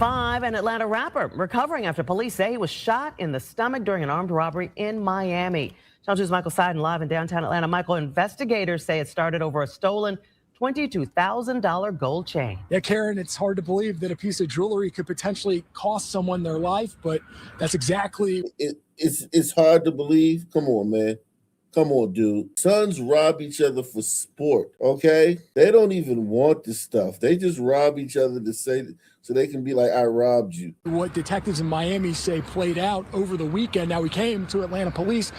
An Atlanta rapper recovering after police say he was shot in the stomach during an armed robbery in Miami. Channel 2's Michael Seiden live in downtown Atlanta. Michael, investigators say it started over a stolen $22,000 gold chain. Yeah, Karen, it's hard to believe that a piece of jewelry could potentially cost someone their life, but that's exactly... It's hard to believe. Come on, man. Come on, dude. Sons rob each other for sport, okay? They don't even want this stuff. They just rob each other to say, so they can be like, I robbed you. What detectives in Miami say played out over the weekend. Now, we came to Atlanta police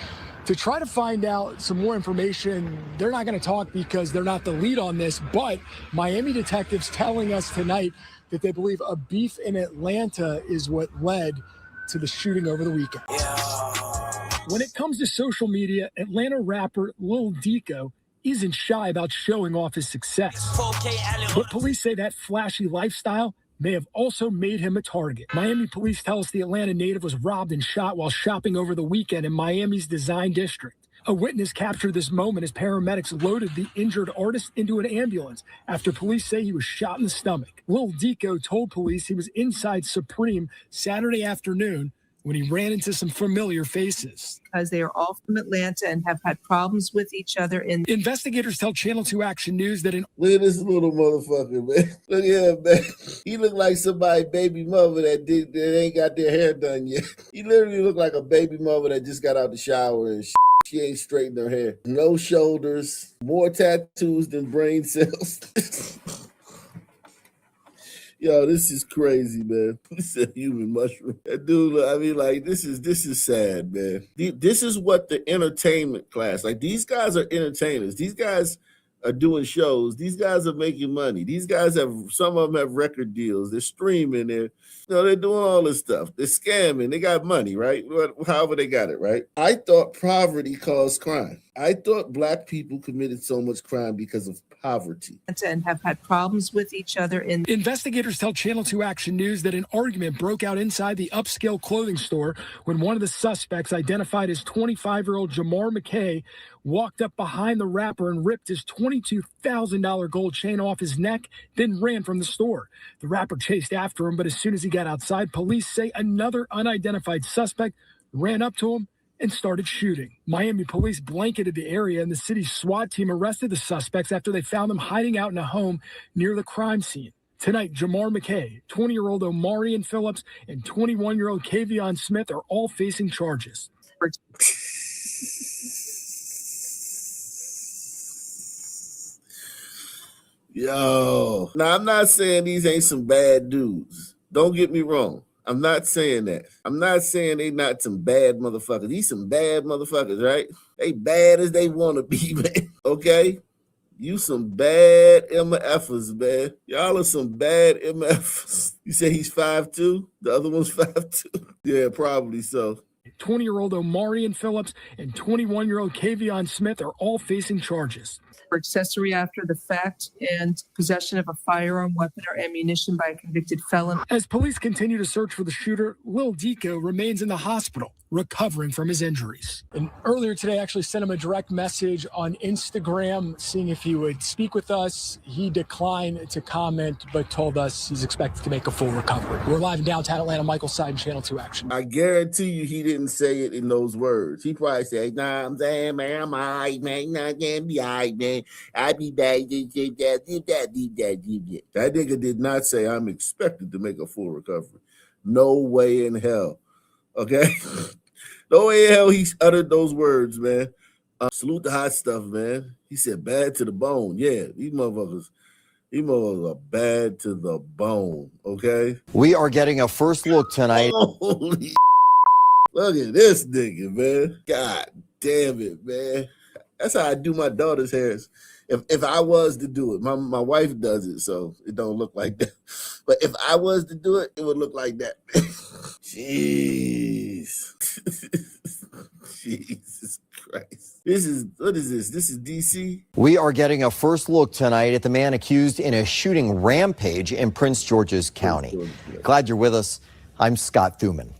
to try to find out some more information. They're not going to talk because they're not the lead on this, but Miami detectives telling us tonight that they believe a beef in Atlanta is what led to the shooting over the weekend. When it comes to social media, Atlanta rapper Lil Dico isn't shy about showing off his success. But police say that flashy lifestyle may have also made him a target. Miami police tell us the Atlanta native was robbed and shot while shopping over the weekend in Miami's Design District. A witness captured this moment as paramedics loaded the injured artist into an ambulance after police say he was shot in the stomach. Lil Dico told police he was inside Supreme Saturday afternoon when he ran into some familiar faces. Because they are all from Atlanta and have had problems with each other. Investigators tell Channel 2 Action News that Look at this little motherfucker, man. Look at him, man. He look like somebody's baby mother that ain't got their hair done yet. He literally look like a baby mother that just got out the shower and she ain't straightened her hair. No shoulders, more tattoos than brain cells. Yo, this is crazy, man. This is a human mushroom. That dude, I mean, like, this is sad, man. This is what the entertainment class, like, these guys are entertainers. These guys are doing shows. These guys are making money. These guys some of them have record deals. They're streaming. They're doing all this stuff. They're scamming. They got money, right? However they got it, right? I thought poverty caused crime. I thought black people committed so much crime because of poverty. And have had problems with each other. Investigators tell Channel 2 Action News that an argument broke out inside the upscale clothing store when one of the suspects, identified as 25-year-old Jamar McKay, walked up behind the rapper and ripped his $22,000 gold chain off his neck, then ran from the store. The rapper chased after him, but as soon as he got outside, police say another unidentified suspect ran up to him and started shooting. Miami police blanketed the area, and the city's SWAT team arrested the suspects after they found them hiding out in a home near the crime scene. Tonight, Jamar McKay, 20-year-old Omarion Phillips, and 21-year-old Kavion Smith are all facing charges. Yo. Now, I'm not saying these ain't some bad dudes. Don't get me wrong. I'm not saying that. I'm not saying they not some bad motherfuckers. These some bad motherfuckers, right? They bad as they want to be, man. Okay? You some bad MFers, man. Y'all are some bad MFers. You say he's 5'2"? The other one's 5'2"? Yeah, probably so. 20-year-old Omarion Phillips and 21-year-old Kavion Smith are all facing charges. For accessory after the fact and possession of a firearm, weapon, or ammunition by a convicted felon. As police continue to search for the shooter, Lil Dico remains in the hospital, recovering from his injuries. And earlier today, I actually sent him a direct message on Instagram, seeing if he would speak with us. He declined to comment, but told us he's expected to make a full recovery. We're live in downtown Atlanta. Michael Seiden, Channel 2 Action. I guarantee you he didn't say it in those words. He probably said, nah, I'm saying, man, I'm all right, man. Nah, can't be all right, man. I be back. That nigga did not say I'm expected to make a full recovery. No way in hell. Okay? No way in hell he uttered those words, man. Salute the hot stuff, man. He said bad to the bone. Yeah, these motherfuckers are bad to the bone, okay? We are getting a first look tonight. Holy look at this nigga, man. God damn it, man. That's how I do my daughter's hairs. If I was to do it, my wife does it, so it don't look like that. But if I was to do it, it would look like that. Jeez. Jesus Christ. What is this? This is DC? We are getting a first look tonight at the man accused in a shooting rampage in Prince George's County. Glad you're with us. I'm Scott Thuman.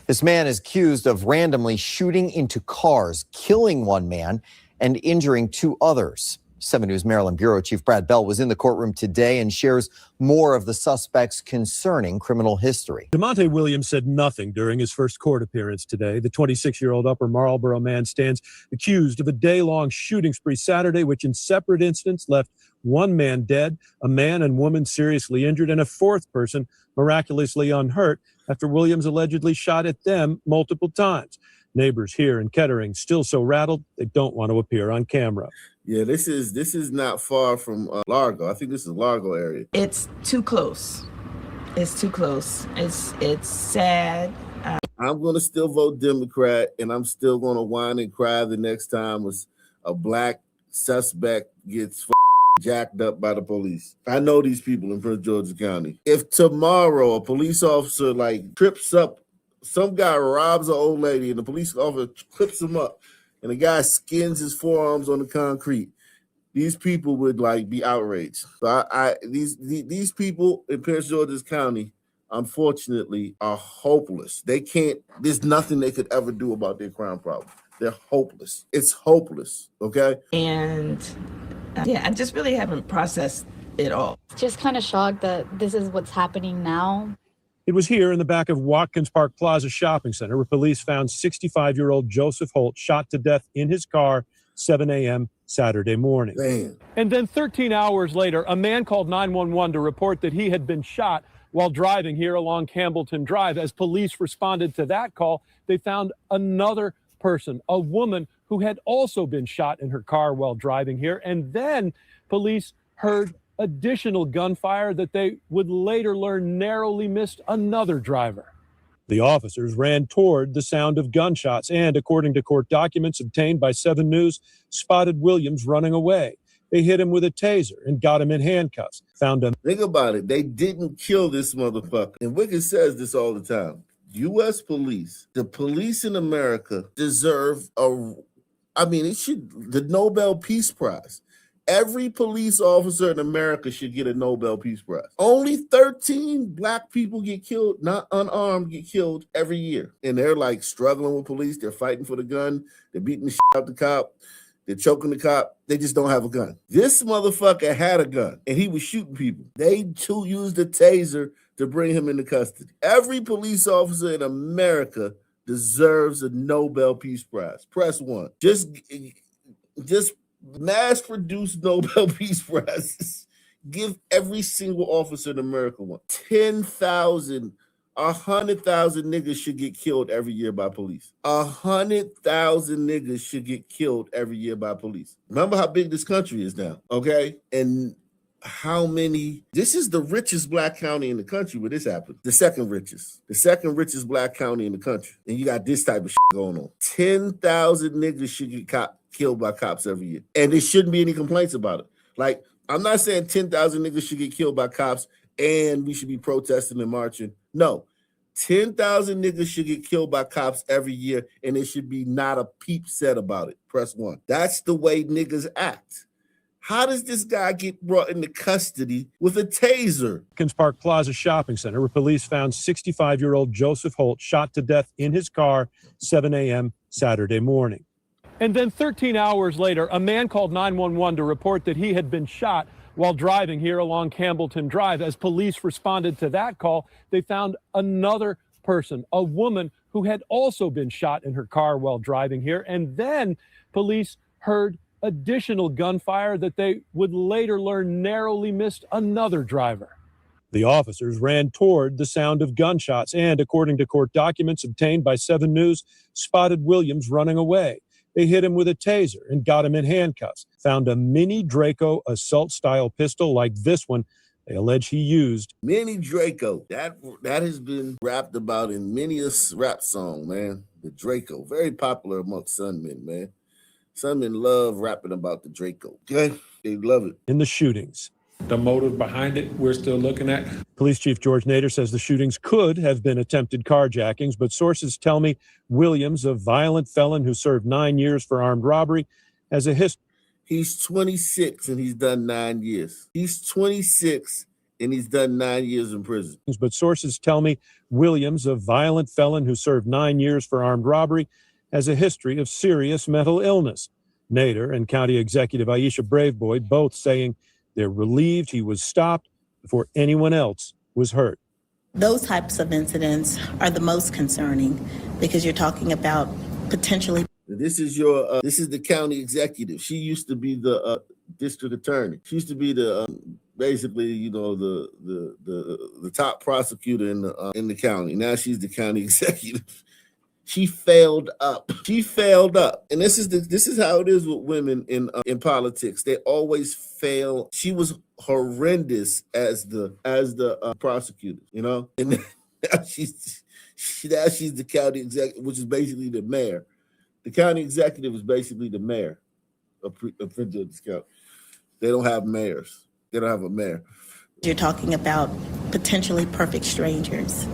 This man is accused of randomly shooting into cars, killing one man and injuring two others. 7 News Maryland Bureau Chief Brad Bell was in the courtroom today and shares more of the suspect's concerning criminal history. DeMonte Williams said nothing during his first court appearance today. The 26-year-old Upper Marlboro man stands accused of a day-long shooting spree Saturday, which in separate incidents left one man dead, a man and woman seriously injured, and a fourth person miraculously unhurt after Williams allegedly shot at them multiple times. Neighbors here in Kettering still so rattled they don't want to appear on camera. Yeah, this is not far from Largo. I think this is Largo area. It's too close. It's too close. It's sad. I'm going to still vote Democrat, and I'm still going to whine and cry the next time a black suspect gets jacked up by the police. I know these people in Prince George's County. If tomorrow a police officer trips up, some guy robs an old lady and the police officer clips him up and the guy skins his forearms on the concrete, these people would be outraged. So these people in Prince George's County, unfortunately, are hopeless. There's nothing they could ever do about their crime problem. They're hopeless. It's hopeless, okay? And I just really haven't processed it all. Just kind of shocked that this is what's happening now. It was here in the back of Watkins Park Plaza Shopping Center where police found 65-year-old Joseph Holt shot to death in his car 7 a.m. Saturday morning. Man. And then 13 hours later, a man called 911 to report that he had been shot while driving here along Campbellton Drive. As police responded to that call, they found another person, a woman who had also been shot in her car while driving here. And then police heard additional gunfire that they would later learn narrowly missed another driver. The officers ran toward the sound of gunshots and, according to court documents obtained by 7 News, spotted Williams running away. They hit him with a taser and got him in handcuffs. Think about it. They didn't kill this motherfucker. And Wicked says this all the time. U.S. police, the police in America deserve the Nobel Peace Prize. Every police officer in America should get a Nobel Peace Prize. Only 13 black people get killed, not unarmed, get killed every year. And they're struggling with police. They're fighting for the gun. They're beating the shit out the cop. They're choking the cop. They just don't have a gun. This motherfucker had a gun and he was shooting people. They too used a taser to bring him into custody. Every police officer in America deserves a Nobel Peace Prize. Press 1. Just mass-produce Nobel Peace Prizes. Give every single officer in America one. 10,000, 100,000 niggas should get killed every year by police. 100,000 niggas should get killed every year by police. Remember how big this country is now, okay? And how many, this is the richest black county in the country where this happened. The second richest black county in the country. And you got this type of shit going on. 10,000 niggas should get killed by cops every year. And there shouldn't be any complaints about it. I'm not saying 10,000 niggas should get killed by cops and we should be protesting and marching. No, 10,000 niggas should get killed by cops every year and there should be not a peep said about it. Press 1. That's the way niggas act. How does this guy get brought into custody with a taser? Watkins Park Plaza Shopping Center where police found 65-year-old Joseph Holt shot to death in his car 7 a.m. Saturday morning. And then 13 hours later, a man called 911 to report that he had been shot while driving here along Campbellton Drive. As police responded to that call, they found another person, a woman who had also been shot in her car while driving here. And then police heard additional gunfire that they would later learn narrowly missed another driver. The officers ran toward the sound of gunshots and, according to court documents obtained by 7 News, spotted Williams running away. They hit him with a taser and got him in handcuffs. Found a mini Draco assault-style pistol like this one they allege he used. Mini Draco, that has been rapped about in many a rap song, man. The Draco, very popular amongst Sunmen, man. Sunmen love rapping about the Draco, okay? They love it. In the shootings. The motive behind it, we're still looking at. Police Chief George Nader says the shootings could have been attempted carjackings, but sources tell me Williams, a violent felon who served 9 years for armed robbery, has a history. He's 26 and he's done 9 years. He's 26 and he's done 9 years in prison. But sources tell me Williams, a violent felon who served 9 years for armed robbery, has a history of serious mental illness. Nader and County Executive Aisha Braveboy both saying they're relieved he was stopped before anyone else was hurt. Those types of incidents are the most concerning because you're talking about potentially. This is the county executive. She used to be the district attorney. She used to be the basically, you know, the top prosecutor in the county. Now she's the county executive. She failed up. And this is how it is with women in politics. They always fail. She was horrendous as the prosecutor, you know. And now she's the county executive, which is basically the mayor. The county executive is basically the mayor of Prince George's County. They don't have mayors. They don't have a mayor. You're talking about potentially perfect strangers.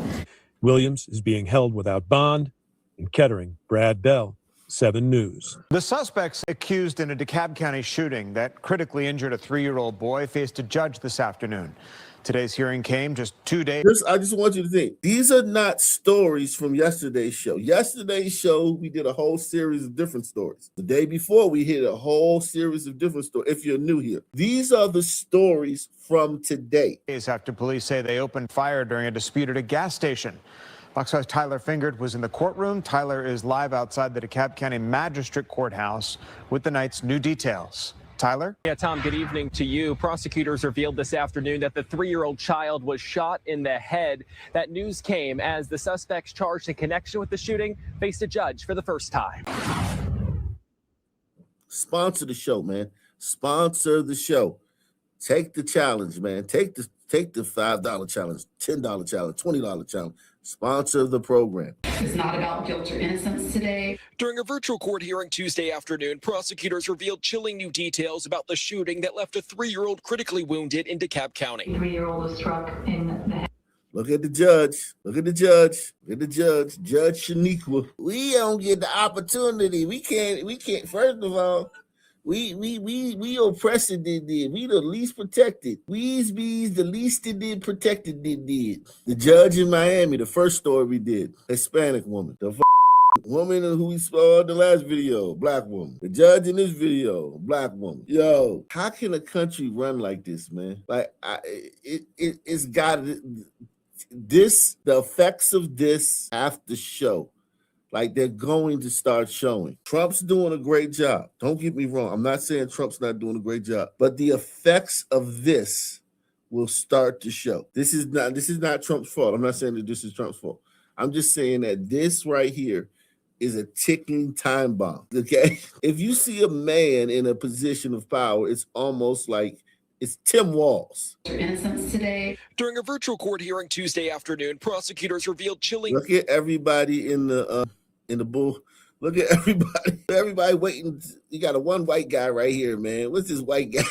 Williams is being held without bond. In Kettering, Brad Bell, 7 News. The suspects accused in a DeKalb County shooting that critically injured a 3-year-old boy faced a judge this afternoon. Today's hearing came just 2 days. I just want you to think, these are not stories from yesterday's show. Yesterday's show, we did a whole series of different stories. The day before, we hit a whole series of different stories. If you're new here, these are the stories from today. After police say they opened fire during a dispute at a gas station. Fox 5's Tyler Fingert was in the courtroom. Tyler is live outside the DeKalb County Magistrate Courthouse with the night's new details. Tyler? Yeah, Tom, good evening to you. Prosecutors revealed this afternoon that the 3-year-old child was shot in the head. That news came as the suspects charged in connection with the shooting faced a judge for the first time. Sponsor the show, man. Sponsor the show. Take the challenge, man. Take the $5 challenge, $10 challenge, $20 challenge. Sponsor the program. It's not about guilt or innocence today. During a virtual court hearing Tuesday afternoon, prosecutors revealed chilling new details about the shooting that left a 3-year-old critically wounded in DeKalb County. The 3-year-old was struck in the head. Look at the judge. Look at the judge. Look at the judge. Judge Shaniqua. We don't get the opportunity. We can't. First of all, we oppressed did. We the least protected. We's bees the least did protected did. The judge in Miami, the first story we did, Hispanic woman. The woman who we saw in the last video, black woman. The judge in this video, black woman. Yo, how can a country run like this, man? Like it's got this. The effects of this have to show. Like they're going to start showing. Trump's doing a great job. Don't get me wrong. I'm not saying Trump's not doing a great job, but the effects of this will start to show. This is not Trump's fault. I'm not saying that this is Trump's fault. I'm just saying that this right here is a ticking time bomb. Okay? If you see a man in a position of power, it's almost like it's Tim Walz. Innocence today. During a virtual court hearing Tuesday afternoon, prosecutors revealed chilling. Look at everybody in the bull. Look at everybody waiting. You got one white guy right here, man. What's this white guy?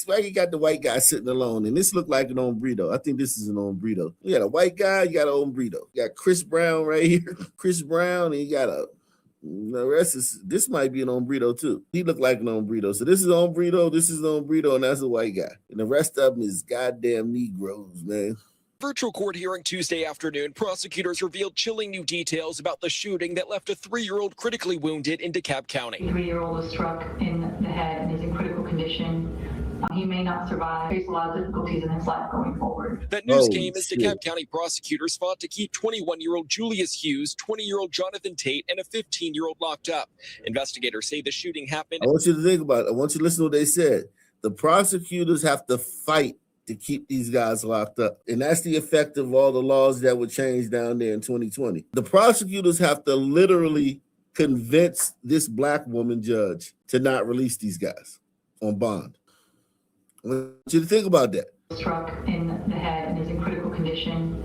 Why you got the white guy sitting alone? And this looked like an hombrito. I think this is an hombrito. You got a white guy, you got an hombrito. You got Chris Brown right here. Chris Brown, and you got the rest is, this might be an hombrito too. He looked like an hombrito. So this is an hombrito, and that's a white guy. And the rest of them is goddamn Negroes, man. Virtual court hearing Tuesday afternoon, prosecutors revealed chilling new details about the shooting that left a 3-year-old critically wounded in DeKalb County. The 3-year-old was struck in the head and is in critical condition. He may not survive. Face a lot of difficulties in his life going forward. That news came as DeKalb County prosecutors fought to keep 21-year-old Julius Hughes, 20-year-old Jonathan Tate, and a 15-year-old locked up. Investigators say the shooting happened. I want you to think about it. I want you to listen to what they said. The prosecutors have to fight to keep these guys locked up. And that's the effect of all the laws that would change down there in 2020. The prosecutors have to literally convince this black woman judge to not release these guys on bond. I want you to think about that. Struck in the head and is in critical condition.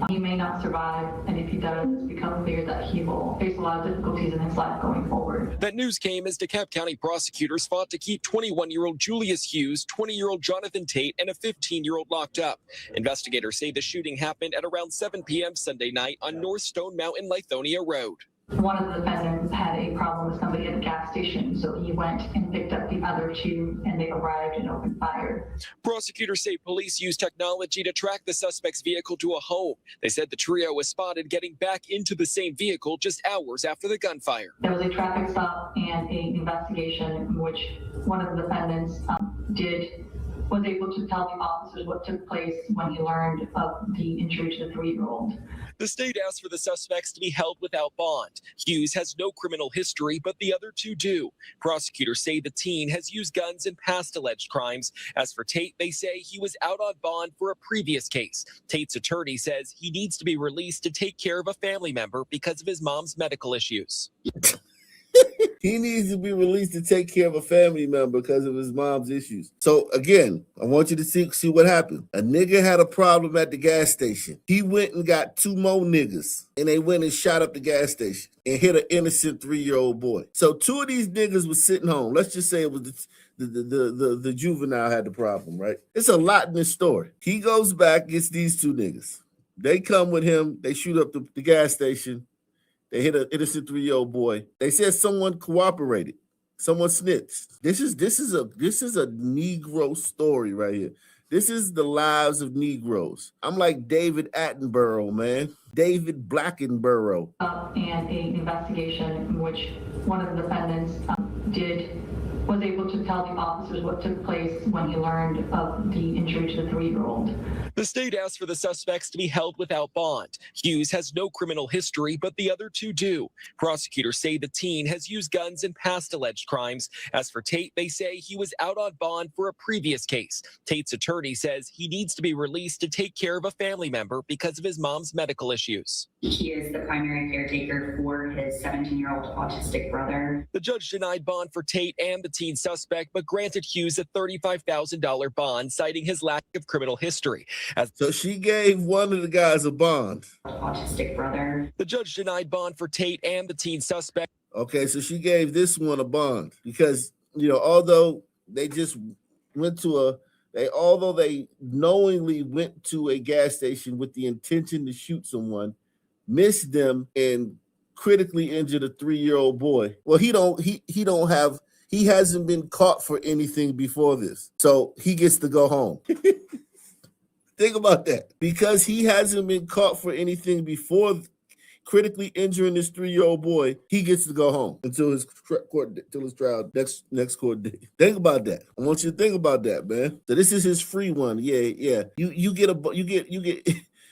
He may not survive, and if he does, it's become clear that he will face a lot of difficulties in his life going forward. That news came as DeKalb County prosecutors fought to keep 21-year-old Julius Hughes, 20-year-old Jonathan Tate, and a 15-year-old locked up. Investigators say the shooting happened at around 7 p.m. Sunday night on North Stone Mountain, Lithonia Road. One of the defendants had a problem with somebody at a gas station, so he went and picked up the other two, and they arrived and opened fire. Prosecutors say police used technology to track the suspect's vehicle to a home. They said the trio was spotted getting back into the same vehicle just hours after the gunfire. There was a traffic stop and an investigation in which one of the defendants was able to tell the officers what took place when he learned of the injury to the 3-year-old. The state asked for the suspects to be held without bond. Hughes has no criminal history, but the other two do. Prosecutors say the teen has used guns in past alleged crimes. As for Tate, they say he was out on bond for a previous case. Tate's attorney says he needs to be released to take care of a family member because of his mom's medical issues. He needs to be released to take care of a family member because of his mom's issues. So again, I want you to see what happened. A nigga had a problem at the gas station. He went and got 2 more niggas, and they went and shot up the gas station and hit an innocent 3-year-old boy. So 2 of these niggas was sitting home. Let's just say it was the juvenile had the problem, right? It's a lot in this story. He goes back, gets these 2 niggas. They come with him. They shoot up the gas station. They hit an innocent 3-year-old boy. They said someone cooperated. Someone snitched. This is a Negro story right here. This is the lives of Negroes. I'm like David Attenborough, man. David Blackenborough. And an investigation in which one of the defendants was able to tell the officers what took place when he learned of the injury to the 3-year-old. The state asked for the suspects to be held without bond. Hughes has no criminal history, but the other two do. Prosecutors say the teen has used guns in past alleged crimes. As for Tate, they say he was out on bond for a previous case. Tate's attorney says he needs to be released to take care of a family member because of his mom's medical issues. He is the primary caretaker for his 17-year-old autistic brother. The judge denied bond for Tate and the teen suspect, but granted Hughes a $35,000 bond, citing his lack of criminal history. So she gave one of the guys a bond. Autistic brother. The judge denied bond for Tate and the teen suspect. Okay, so she gave this one a bond because, although they just went to although they knowingly went to a gas station with the intention to shoot someone, missed them and critically injured a 3-year-old boy. Well, he hasn't been caught for anything before this. So he gets to go home. Think about that. Because he hasn't been caught for anything before critically injuring this 3-year-old boy, he gets to go home until his trial next court date. Think about that. I want you to think about that, man. So this is his free one. Yeah. You get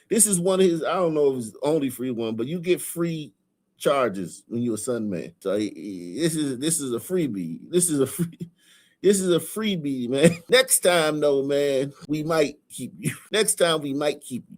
this is one of his, I don't know if it's only free one, but you get free charges when you're a son man. So this is a freebie. This is a freebie, man. Next time, though, man, we might keep you. Next time, we might keep you.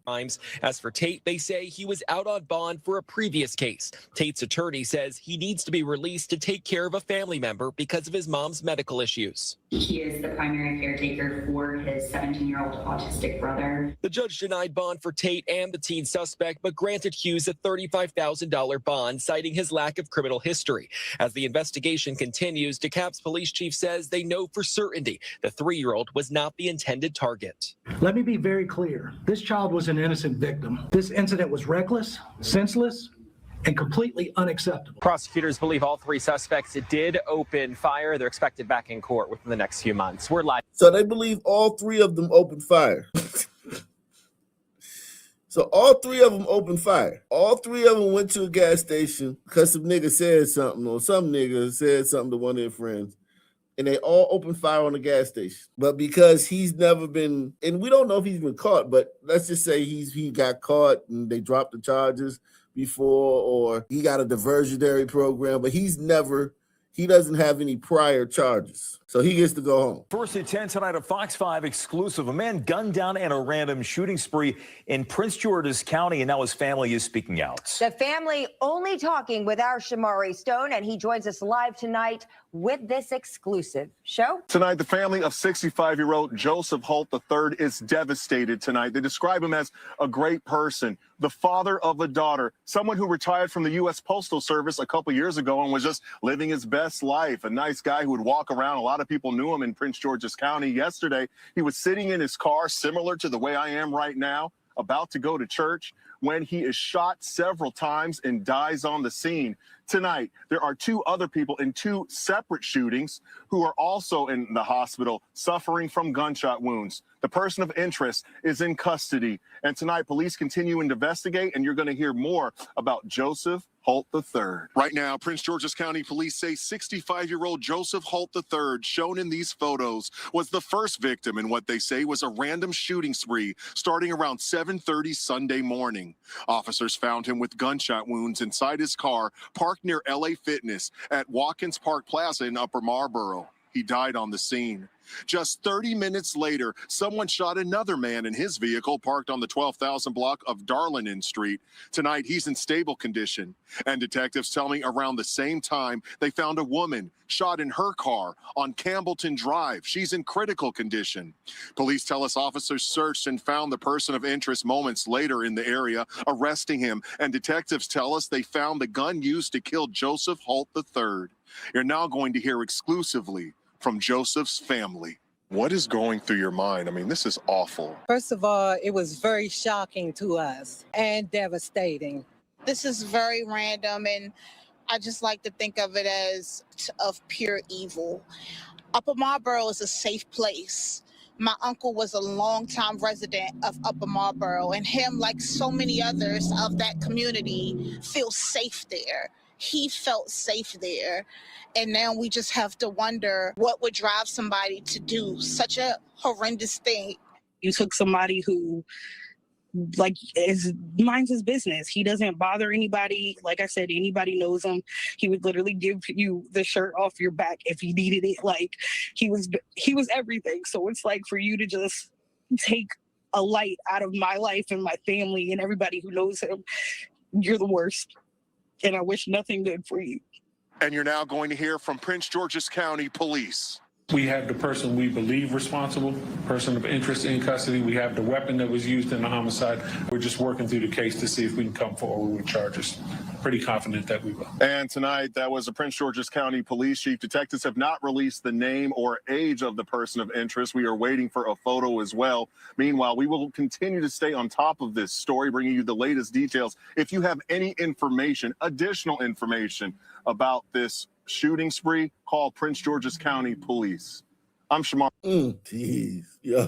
As for Tate, they say he was out on bond for a previous case. Tate's attorney says he needs to be released to take care of a family member because of his mom's medical issues. He is the primary caretaker for his 17-year-old autistic brother. The judge denied bond for Tate and the teen suspect, but granted Hughes a $35,000 bond, citing his lack of criminal history. As the investigation continues, DeKalb's police chief says they know for certainty the 3-year-old was not the intended target. Let me be very clear. This child was an innocent victim. This incident was reckless, senseless, and completely unacceptable. Prosecutors believe all 3 suspects did open fire. They're expected back in court within the next few months. We're live. So they believe all 3 of them opened fire. So all 3 of them opened fire. All 3 of them went to a gas station because some nigga said something, or some nigga said something to one of their friends. And they all opened fire on the gas station. But because he's never been, and we don't know if he's been caught, but let's just say he got caught and they dropped the charges before, or he got a diversionary program, but he doesn't have any prior charges. So he gets to go home. First at 10 tonight, a Fox 5 exclusive. A man gunned down in a random shooting spree in Prince George's County, and now his family is speaking out. The family only talking with our Shamari Stone, and he joins us live tonight with this exclusive show. Tonight, the family of 65-year-old Joseph Holt III is devastated tonight. They describe him as a great person, the father of a daughter, someone who retired from the U.S. Postal Service a couple years ago and was just living his best life, a nice guy who would walk around. A lot of people knew him in Prince George's County. Yesterday, he was sitting in his car, similar to the way I am right now. about to go to church when he is shot several times and dies on the scene. Tonight, there are 2 other people in 2 separate shootings who are also in the hospital suffering from gunshot wounds. The person of interest is in custody. And tonight, police continue to investigate, and you're going to hear more about Joseph Holt III. Right now, Prince George's County Police say 65-year-old Joseph Holt III, shown in these photos, was the first victim in what they say was a random shooting spree starting around 7:30 Sunday morning. Officers found him with gunshot wounds inside his car parked near LA Fitness at Watkins Park Plaza in Upper Marlboro. He died on the scene. Just 30 minutes later, someone shot another man in his vehicle parked on the 12,000 block of Darlington Street. Tonight, he's in stable condition. And detectives tell me around the same time, they found a woman shot in her car on Campbellton Drive. She's in critical condition. Police tell us officers searched and found the person of interest moments later in the area, arresting him. And detectives tell us they found the gun used to kill Joseph Holt III. You're now going to hear exclusively from Joseph's family. What is going through your mind? I mean, this is awful. First of all, it was very shocking to us and devastating. This is very random, and I just like to think of it as of pure evil. Upper Marlboro is a safe place. My uncle was a longtime resident of Upper Marlboro, and him, like so many others of that community, feels safe there. He felt safe there. And now we just have to wonder what would drive somebody to do such a horrendous thing. You took somebody who, like, minds his business. He doesn't bother anybody. Like I said, anybody knows him. He would literally give you the shirt off your back if you needed it. Like, he was everything. So it's like, for you to just take a light out of my life and my family and everybody who knows him, you're the worst. And I wish nothing good for you. And you're now going to hear from Prince George's County Police. We have the person we believe responsible, person of interest in custody. We have the weapon that was used in the homicide. We're just working through the case to see if we can come forward with charges. Pretty confident that we will. And tonight, that was the Prince George's County Police Chief. Detectives have not released the name or age of the person of interest. We are waiting for a photo as well. Meanwhile, we will continue to stay on top of this story, bringing you the latest details. If you have any information, additional information about this shooting spree, call Prince George's County Police. I'm Shamar. Jeez, yo.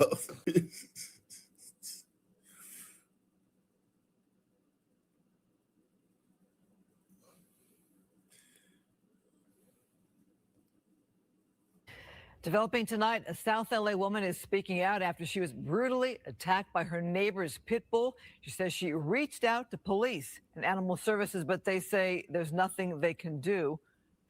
Developing tonight, a South LA woman is speaking out after she was brutally attacked by her neighbor's pit bull. She says she reached out to police and animal services, but they say there's nothing they can do.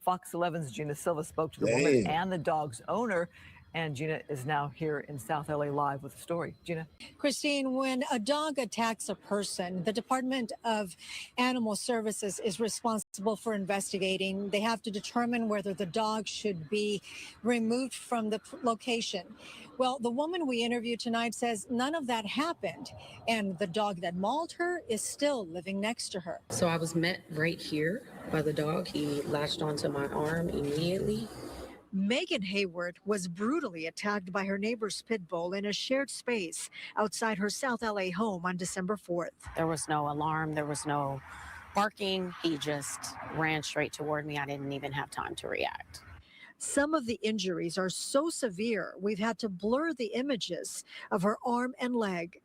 Fox 11's Gina Silva spoke to the woman and the dog's owner, and Gina is now here in South LA live with the story. Gina. Christine, when a dog attacks a person, the Department of Animal Services is responsible for investigating. They have to determine whether the dog should be removed from the location. Well, the woman we interviewed tonight says none of that happened, and the dog that mauled her is still living next to her. So I was met right here by the dog. He latched onto my arm immediately. Megan Hayward was brutally attacked by her neighbor's pit bull in a shared space outside her South LA home on December 4th. There was no alarm. There was no barking. He just ran straight toward me. I didn't even have time to react. Some of the injuries are so severe, we've had to blur the images of her arm and leg.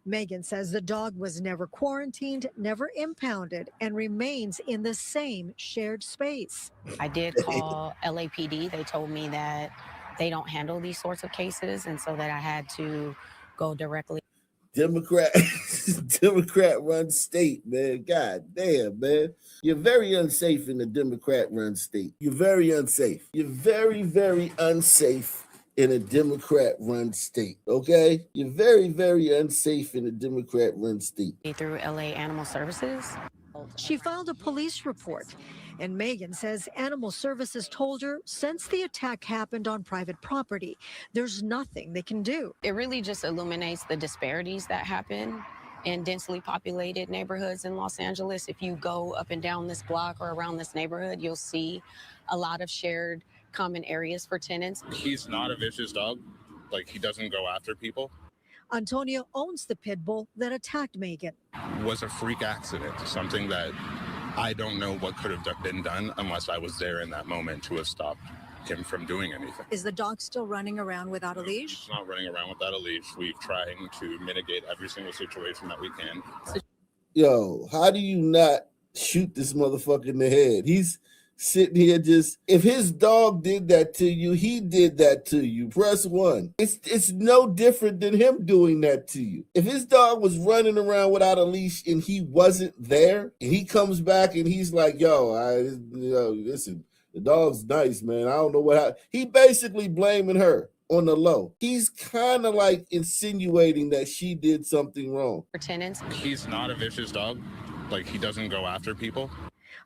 Megan says the dog was never quarantined, never impounded, and remains in the same shared space. I did call LAPD. They told me that they don't handle these sorts of cases, and so that I had to go directly. Democrat run state, man. God damn, man. You're very unsafe in the Democrat run state. You're very unsafe. You're very, very unsafe in a Democrat run state. Okay? You're very, very unsafe in a Democrat run state. Through LA Animal Services. She filed a police report, and Megan says Animal Services told her since the attack happened on private property, there's nothing they can do. It really just illuminates the disparities that happen in densely populated neighborhoods in Los Angeles. If you go up and down this block or around this neighborhood, you'll see a lot of shared common areas for tenants. He's not a vicious dog. Like, he doesn't go after people. Antonio owns the pit bull that attacked Megan. Was a freak accident, something that I don't know what could have been done unless I was there in that moment to have stopped him from doing anything. Is the dog still running around without a leash? He's not running around without a leash. We're trying to mitigate every single situation that we can. Yo, how do you not shoot this motherfucker in the head? He's sitting here just, if his dog did that to you, he did that to you. Press 1. It's no different than him doing that to you. If his dog was running around without a leash and he wasn't there, and he comes back and he's like, yo, listen, the dog's nice, man. I don't know what happened. He basically blaming her on the low. He's kind of like insinuating that she did something wrong. He's not a vicious dog. Like, he doesn't go after people.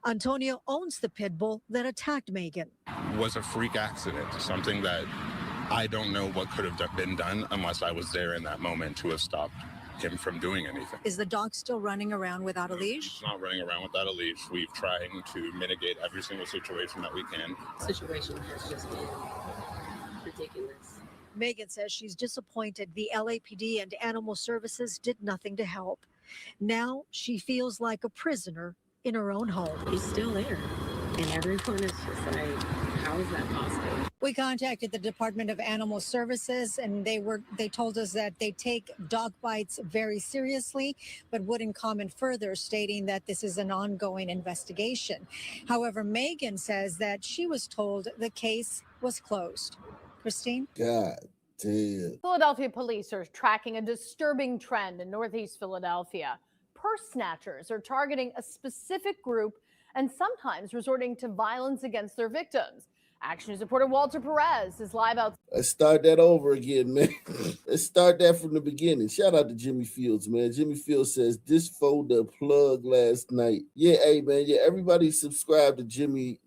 Antonio owns the pit bull that attacked Megan. Was a freak accident, something that I don't know what could have been done unless I was there in that moment to have stopped him from doing anything. Is the dog still running around without a leash? He's not running around without a leash. We're trying to mitigate every single situation that we can. Situation has just been ridiculous. Megan says she's disappointed the LAPD and Animal Services did nothing to help. Now she feels like a prisoner in her own home. He's still there. And everyone is just like, how is that possible? We contacted the Department of Animal Services and they told us that they take dog bites very seriously, but wouldn't comment further, stating that this is an ongoing investigation. However, Megan says that she was told the case was closed. Christine? God damn. Philadelphia police are tracking a disturbing trend in Northeast Philadelphia. Purse snatchers are targeting a specific group and sometimes resorting to violence against their victims. Action News reporter Walter Perez is live out. Let's start that over again, man. Let's start that from the beginning. Shout out to Jimmy Fields, man. Jimmy Fields says this folder plug last night. Yeah, hey man. Yeah, everybody subscribe to Jimmy.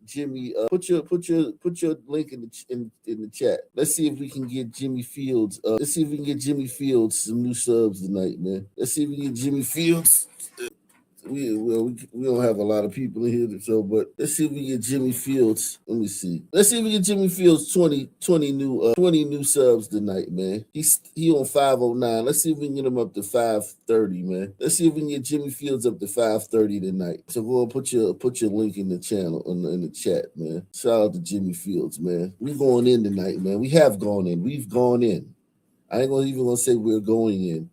Put your link in the chat. Let's see if we can get Jimmy Fields. Let's see if we can get Jimmy Fields some new subs tonight, man. Let's see if we can get Jimmy Fields. We don't have a lot of people in here, but let's see if we get Jimmy Fields. Let me see. Let's see if we get Jimmy Fields 20 new subs tonight, man. He on 509. Let's see if we can get him up to 530, man. Let's see if we can get Jimmy Fields up to 530 tonight. So go and put your link in the channel in the chat, man. Shout out to Jimmy Fields, man. We going in tonight, man. We have gone in. We've gone in. I ain't even gonna say we're going in.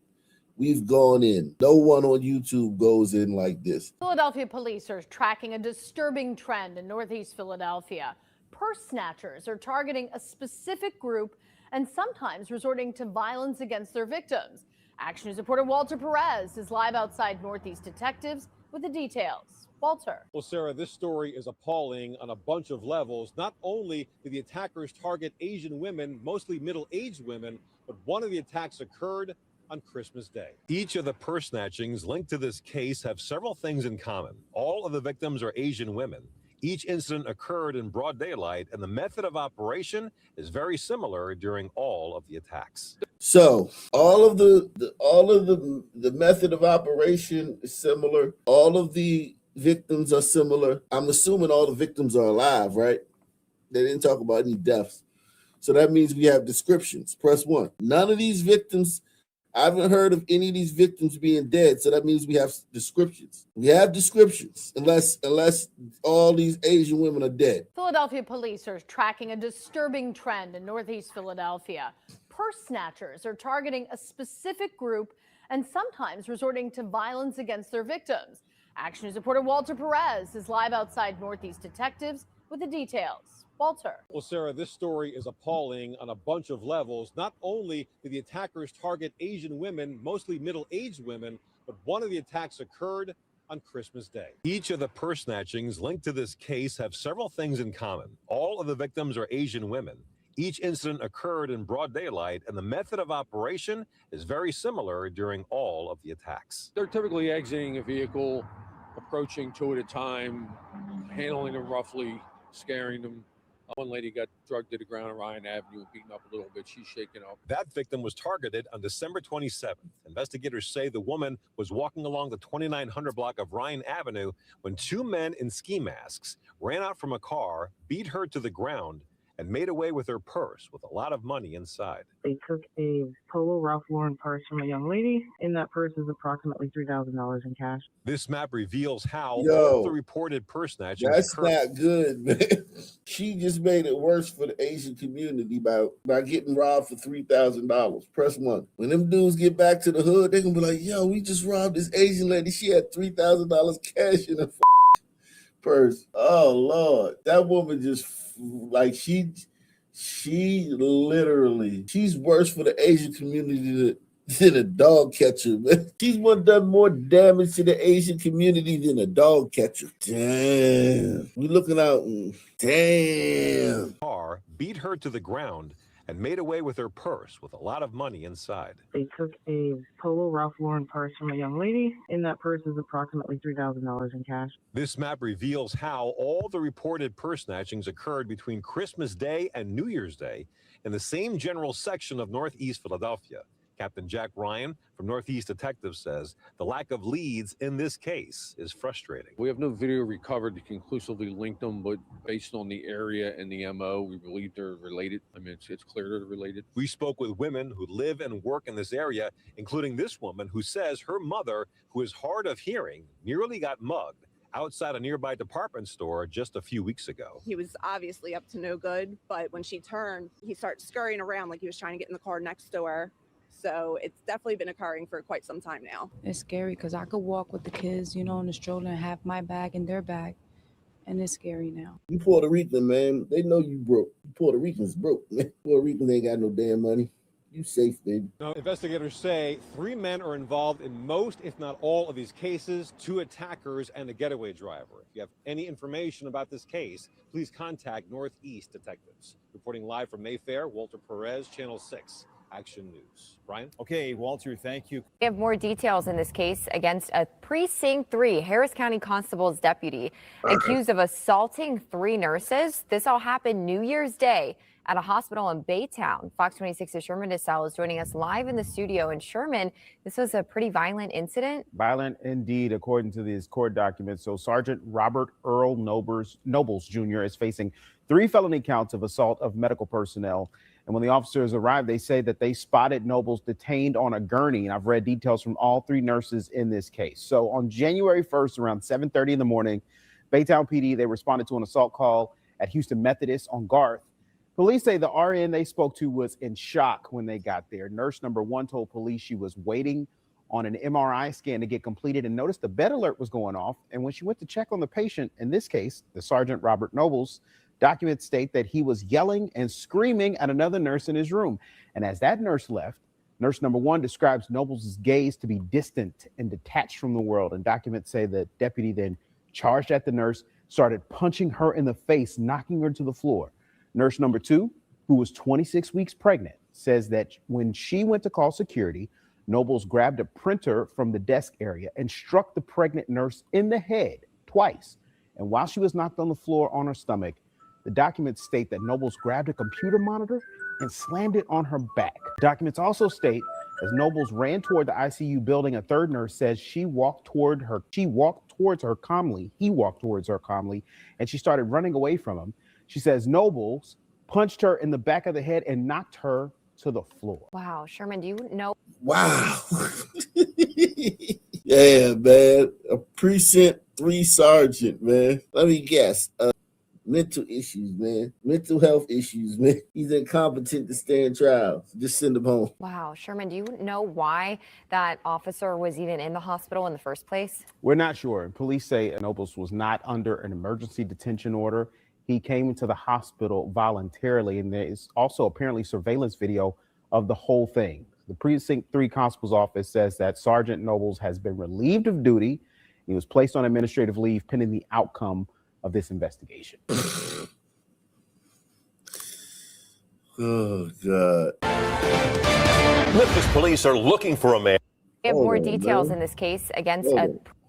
We've gone in. No one on YouTube goes in like this. Philadelphia police are tracking a disturbing trend in Northeast Philadelphia. Purse snatchers are targeting a specific group and sometimes resorting to violence against their victims. Action News reporter Walter Perez is live outside Northeast detectives with the details. Walter. Well, Sarah, this story is appalling on a bunch of levels. Not only did the attackers target Asian women, mostly middle-aged women, but one of the attacks occurred on Christmas Day. Each of the purse snatchings linked to this case have several things in common. All of the victims are Asian women. Each incident occurred in broad daylight, and the method of operation is very similar during all of the attacks. So all of the method of operation is similar. All of the victims are similar. I'm assuming all the victims are alive, right? They didn't talk about any deaths. So that means we have descriptions. Press 1. None of these victims, I haven't heard of any of these victims being dead, so that means we have descriptions. We have descriptions, unless all these Asian women are dead. Philadelphia police are tracking a disturbing trend in Northeast Philadelphia. Purse snatchers are targeting a specific group and sometimes resorting to violence against their victims. Action News reporter Walter Perez is live outside Northeast detectives with the details. Walter. Well, Sarah, this story is appalling on a bunch of levels. Not only did the attackers target Asian women, mostly middle-aged women, but one of the attacks occurred on Christmas Day. Each of the purse snatchings linked to this case have several things in common. All of the victims are Asian women. Each incident occurred in broad daylight, and the method of operation is very similar during all of the attacks. They're typically exiting a vehicle, approaching 2 at a time, handling them roughly, scaring them. One lady got drugged to the ground on Ryan Avenue, beaten up a little bit. She's shaken up. That victim was targeted on December 27th. Investigators say the woman was walking along the 2900 block of Ryan Avenue when 2 men in ski masks ran out from a car, beat her to the ground, and made away with her purse with a lot of money inside. They took a Polo Ralph Lauren purse from a young lady. In that purse is approximately $3,000 in cash. This map reveals how Yo, all the reported purse snatchings That's occurred. not good, man. She just made it worse for the Asian community by getting robbed for $3,000. Press 1. When them dudes get back to the hood, they're gonna be like, yo, we just robbed this Asian lady. She had $3,000 cash in her purse. Oh Lord, that woman just like she literally, she's worse for the Asian community than a dog catcher, man. She's done more damage to the Asian community than a dog catcher. Damn. We looking out. Damn. Car beat her to the ground and made away with her purse with a lot of money inside. They took a Polo Ralph Lauren purse from a young lady. In that purse is approximately $3,000 in cash. This map reveals how all the reported purse snatchings occurred between Christmas Day and New Year's Day in the same general section of Northeast Philadelphia. Captain Jack Ryan from Northeast Detectives says the lack of leads in this case is frustrating. We have no video recovered to conclusively link them, but based on the area and the MO, we believe they're related. I mean, it's clear they're related. We spoke with women who live and work in this area, including this woman who says her mother, who is hard of hearing, nearly got mugged outside a nearby department store just a few weeks ago. He was obviously up to no good, but when she turned, he started scurrying around like he was trying to get in the car next to her. So it's definitely been occurring for quite some time now. It's scary because I could walk with the kids, you know, in the stroller and have my bag in their bag. And it's scary now. You Puerto Rican, man. They know you broke. You Puerto Ricans broke, man. Puerto Ricans ain't got no damn money. You safe, baby. Now, investigators say 3 men are involved in most, if not all, of these cases, 2 attackers and a getaway driver. If you have any information about this case, please contact Northeast Detectives. Reporting live from Mayfair, Walter Perez, Channel 6. Action News. Brian? Okay, Walter, thank you. We have more details in this case against a Precinct 3 Harris County Constable's deputy accused of assaulting 3 nurses. This all happened New Year's Day at a hospital in Baytown. Fox 26's Sherman DeSalle is joining us live in the studio. And Sherman, this was a pretty violent incident. Violent indeed, according to these court documents. So Sergeant Robert Earl Nobles Jr. is facing 3 felony counts of assault of medical personnel. And when the officers arrived, they say that they spotted Nobles detained on a gurney. And I've read details from all 3 nurses in this case. So on January 1st, around 7:30 in the morning, Baytown PD, they responded to an assault call at Houston Methodist on Garth. Police say the RN they spoke to was in shock when they got there. Nurse number 1 told police she was waiting on an MRI scan to get completed and noticed the bed alert was going off. And when she went to check on the patient, in this case, the Sergeant Robert Nobles, documents state that he was yelling and screaming at another nurse in his room. And as that nurse left, nurse number 1 describes Nobles' gaze to be distant and detached from the world. And documents say the deputy then charged at the nurse, started punching her in the face, knocking her to the floor. Nurse number 2, who was 26 weeks pregnant, says that when she went to call security, Nobles grabbed a printer from the desk area and struck the pregnant nurse in the head twice. And while she was knocked on the floor on her stomach, the documents state that Nobles grabbed a computer monitor and slammed it on her back. Documents also state as Nobles ran toward the ICU building, a 3rd nurse says he walked towards her calmly, and she started running away from him. She says Nobles punched her in the back of the head and knocked her to the floor. Wow, Sherman, do you know? Wow. Yeah, man. A Precinct 3 sergeant, man. Let me guess. Mental issues, man. Mental health issues, man. He's incompetent to stand trial. Just send him home. Wow, Sherman, do you know why that officer was even in the hospital in the first place? We're not sure. Police say Nobles was not under an emergency detention order. He came into the hospital voluntarily, and there is also apparently surveillance video of the whole thing. The Precinct 3 Constable's office says that Sergeant Nobles has been relieved of duty. He was placed on administrative leave pending the outcome of this investigation. Oh, God. Memphis police are looking for a man. We have more details in this case against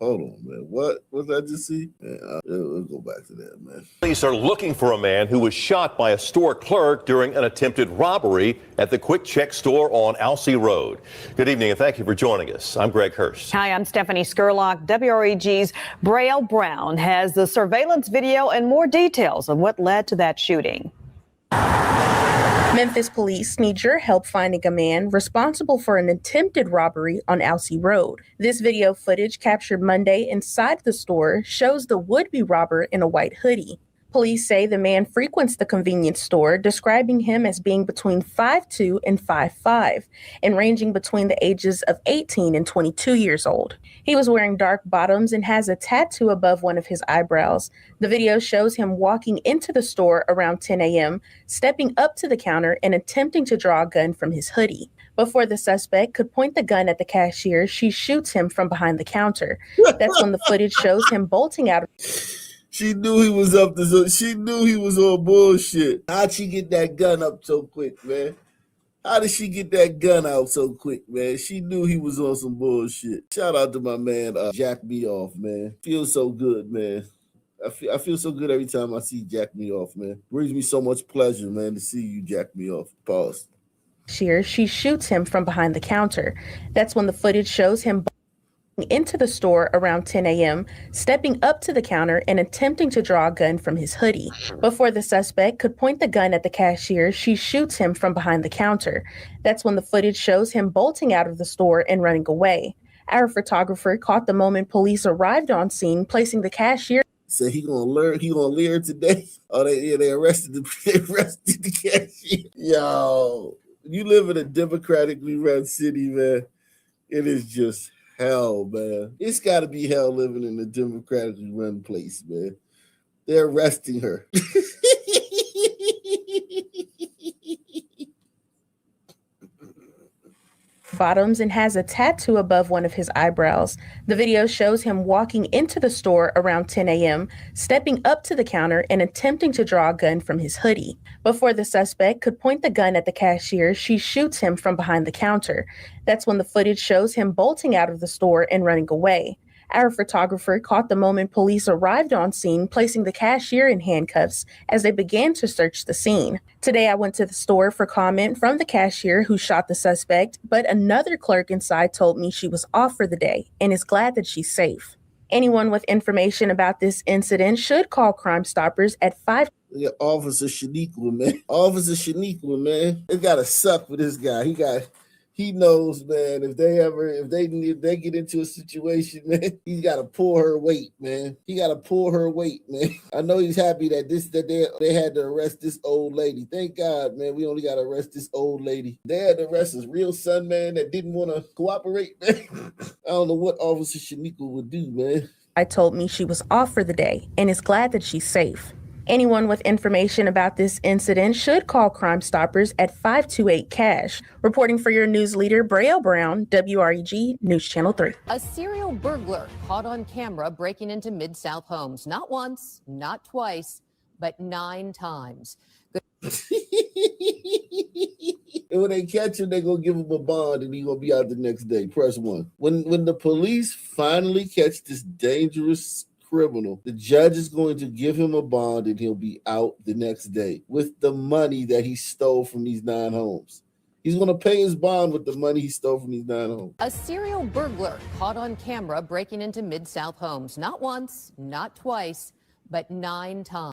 Hold on, man. What did I just see? Man, let's go back to that, man. Police are looking for a man who was shot by a store clerk during an attempted robbery at the Quick Check store on Alsea Road. Good evening, and thank you for joining us. I'm Greg Hurst. Hi, I'm Stephanie Skurlock. WREG's Braille Brown has the surveillance video and more details on what led to that shooting. Memphis police need your help finding a man responsible for an attempted robbery on Alsea Road. This video footage captured Monday inside the store shows the would-be robber in a white hoodie. Police say the man frequents the convenience store, describing him as being between 5'2" and 5'5", and ranging between the ages of 18 and 22 years old. He was wearing dark bottoms and has a tattoo above one of his eyebrows. The video shows him walking into the store around 10 a.m., stepping up to the counter and attempting to draw a gun from his hoodie. Before the suspect could point the gun at the cashier, she shoots him from behind the counter. That's when the footage shows him bolting out. She knew he was up to. She knew he was on bullshit. How'd she get that gun up so quick, man? How did she get that gun out so quick, man? She knew he was on some bullshit. Shout out to my man, Jack Me Off, man. Feels so good, man. I feel so good every time I see Jack Me Off, man. Brings me so much pleasure, man, to see you Jack Me Off. Pause. She shoots him from behind the counter. That's when the footage shows him into the store around 10 a.m., stepping up to the counter and attempting to draw a gun from his hoodie. Before the suspect could point the gun at the cashier, she shoots him from behind the counter. That's when the footage shows him bolting out of the store and running away. Our photographer caught the moment police arrived on scene, placing the cashier. So he gonna learn today? Oh, they arrested the cashier. Yo, you live in a democratically run city, man. It is just hell, man. It's got to be hell living in a democratically run place, man. They're arresting her. Bottoms and has a tattoo above one of his eyebrows. The video shows him walking into the store around 10 a.m., stepping up to the counter and attempting to draw a gun from his hoodie. Before the suspect could point the gun at the cashier, she shoots him from behind the counter. That's when the footage shows him bolting out of the store and running away. Our photographer caught the moment police arrived on scene, placing the cashier in handcuffs as they began to search the scene. Today, I went to the store for comment from the cashier who shot the suspect, but another clerk inside told me she was off for the day and is glad that she's safe. Anyone with information about this incident should call Crime Stoppers at 5. Yeah, Officer Shaniqua, man. Officer Shaniqua, man. It gotta suck for this guy. He knows, man, if they get into a situation, man, he's got to pull her weight, man. I know he's happy that they had to arrest this old lady. Thank God, man, we only got to arrest this old lady. They had to arrest his real son, man, that didn't want to cooperate, man. I don't know what Officer Shaniqua would do, man. I told me she was off for the day and is glad that she's safe. Anyone with information about this incident should call Crime Stoppers at 528-CASH. Reporting for your news leader, Braille Brown, WREG News Channel 3. A serial burglar caught on camera breaking into Mid-South homes. Not once, not twice, but 9 times. And when they catch him, they're going to give him a bond and he's going to be out the next day. Press 1. When the police finally catch this dangerous criminal, the judge is going to give him a bond and he'll be out the next day with the money that he stole from these 9 homes. He's going to pay his bond with the money he stole from these 9 homes. A serial burglar caught on camera breaking into Mid-South homes. Not once, not twice, but 9 times.